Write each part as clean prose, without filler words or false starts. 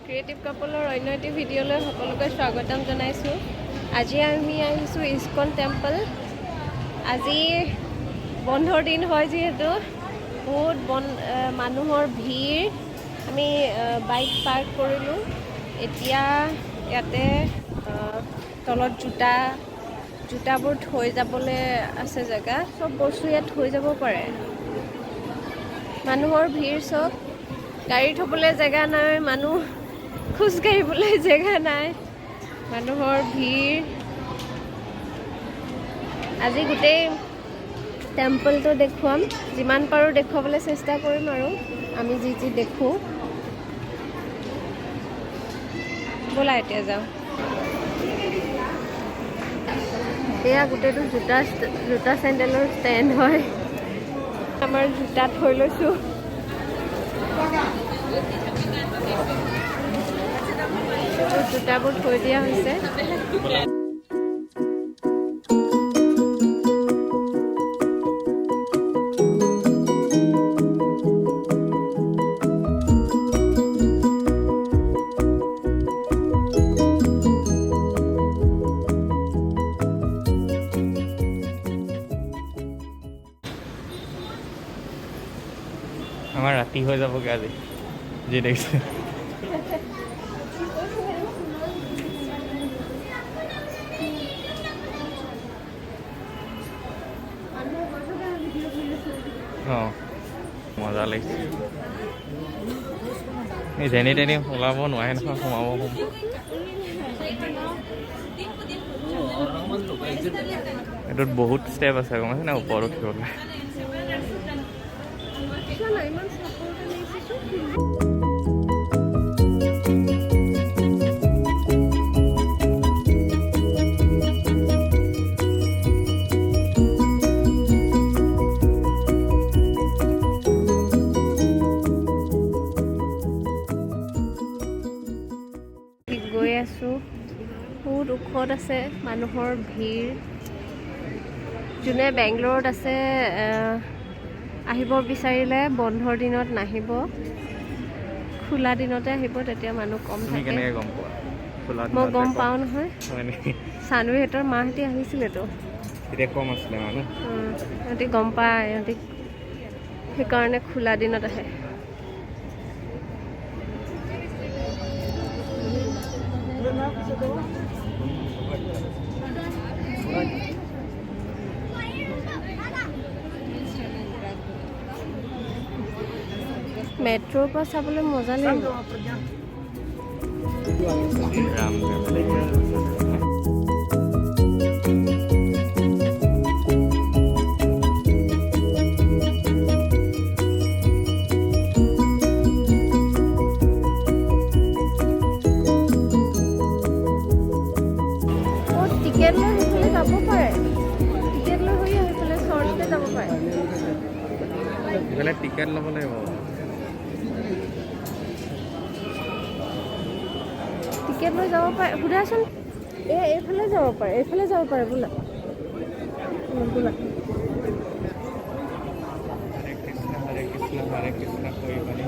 Creative কাপলৰ অন্য এটি ভিডিঅ'লৈ সকলোকে স্বাগতম জনাইছোঁ। আজি আমি আহিছোঁ ইস্কন টেম্পল। আজি বন্ধৰ দিন হয় যিহেতু বহুত মানুহৰ ভিৰ। আমি বাইক পাৰ্ক কৰিলোঁ। এতিয়া ইয়াতে তলত জোতাবোৰ থৈ যাবলৈ আছে জেগা। চব বস্তু ইয়াত থৈ যাব পাৰে। মানুহৰ ভিৰ চব। গাড়ী থ'বলৈ জেগা নাই, মানুহ খোজ কাঢ়িবলৈ জেগা নাই, মানুহৰ ভিৰ। আজি গোটেই টেম্পলটো দেখুৱাম, যিমান পাৰোঁ দেখুৱাবলৈ চেষ্টা কৰিম আৰু আমি যি দেখোঁ। ব'লা এতিয়া যাওঁ। এয়া গোটেইটো জোতা চেণ্ডেলৰ ষ্টেণ্ড হয়। আমাৰ জোতা থৈ লৈছোঁ। জোতাবোৰ থৈ দিয়া হৈছে। আমাৰ ৰাতি হৈ যাবগৈ আজি যি দেখিছে। অঁ মজা লাগিছে। এই যেনি তেনি ওলাব নোৱাৰে নহয়, সোমাব এইটোত বহুত ষ্টেপ আছে গম পাইছে নে ওপৰত উঠিবলৈ। গৈ আছোঁ, বহুত ওখত আছে, মানুহৰ ভিৰ। যোনে বেংগলোৰত আছে আহিব বিচাৰিলে বন্ধৰ দিনত নাহিব, খোলা দিনতে আহিব, তেতিয়া মানুহ কম থাকে। গম পোৱা? মই গম পাওঁ নহয়, চানুহঁতৰ মাহঁতি আহিছিলেতো, তেতিয়া কম আছিলে মানুহ। সিহঁতি গম পায়, সিহঁতি সেইকাৰণে খোলা দিনত আহে। মেট্ৰ'ৰ পৰা চাবলৈ মজা লাগিব। টিকেট লৈ সেইফালে যাব পাৰে, টিকেট লৈ হৈ সেইফালে চৰ্টতে যাব পাৰে। সেইফালে টিকেট ল'ব লাগিব। টিকেট লৈ যাব পাৰে, সোধাচোন। এইফালে যাব পাৰে, এইফালে যাব পাৰে, বোলা বোলা। হৰে কৃষ্ণ কৰি পানি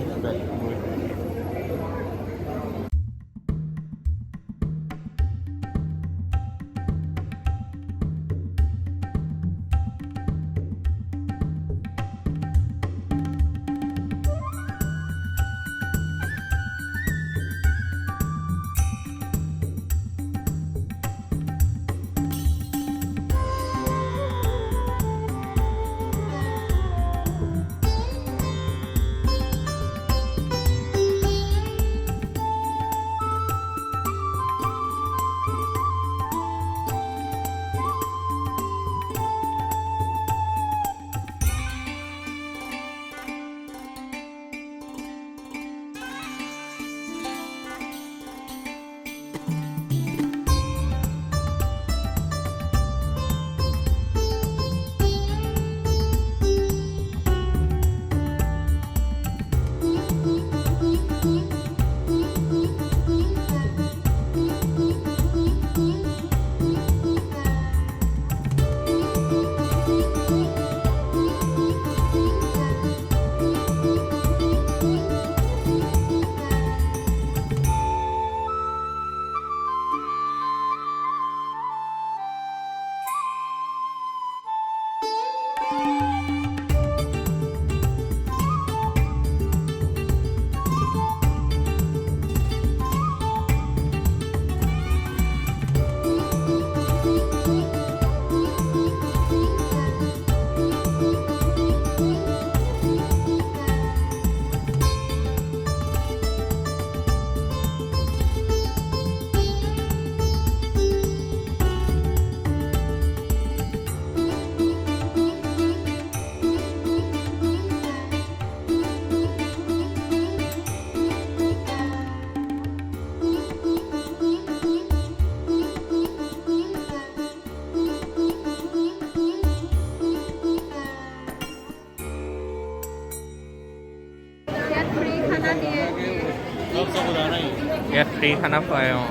ইয়াত ফ্ৰী খানা খুৱাই অঁ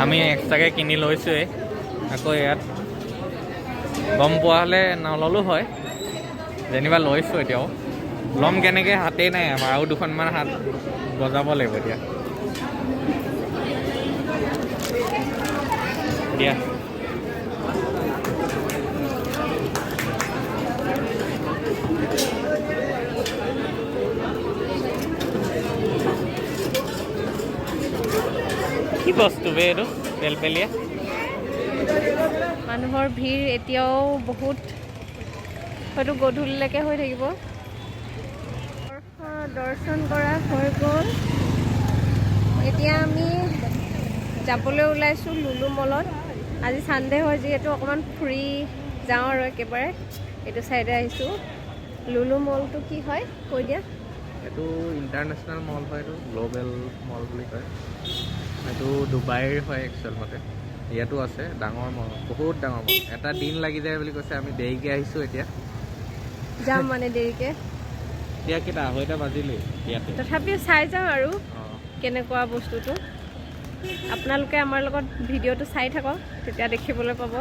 আমি এক্সট্ৰাকৈ কিনি লৈছোঁৱেই আকৌ ইয়াত গম পোৱা হ'লে নল'লোঁ হয় যেনিবা লৈছোঁ এতিয়াও ল'ম কেনেকৈ হাতেই নাই আমাৰ আৰু দুখনমান হাত বজাব লাগিব এতিয়া দিয়া কি বস্তু বে এইটো পেলপেলীয়া মানুহৰ ভিৰ এতিয়াও বহুত হয়তো গধূলিলৈকে হৈ থাকিব দৰ্শন কৰা হৈ গ'ল এতিয়া আমি যাবলৈ ওলাইছোঁ লুলু মলত আজি ছানডে হয় যিহেতু অকণমান ফুৰি যাওঁ আৰু একেবাৰে এইটো ছাইডে আহিছোঁ লুলু মলটো কি হয় কৈ দিয়া এইটো ইণ্টাৰনেশ্যনেল মল হয় এইটো গ্ল'বেল মল বুলি কয় এইটো ডুবাইৰ হয় একচুৱেল মতে ইয়াতো আছে ডাঙৰ মল বহুত ডাঙৰ মল এটা দিন লাগি যায় বুলি কৈছে আমি দেৰিকৈ আহিছোঁ এতিয়া যাম মানে দেৰিকৈ এতিয়া কেইটা 2:30 বাজিলেই ইয়াতে তথাপিও চাই যাওঁ আৰু অঁ কেনেকুৱা বস্তুটো আপোনালোকে আমাৰ লগত ভিডিঅ'টো চাই থাকক তেতিয়া দেখিবলৈ পাব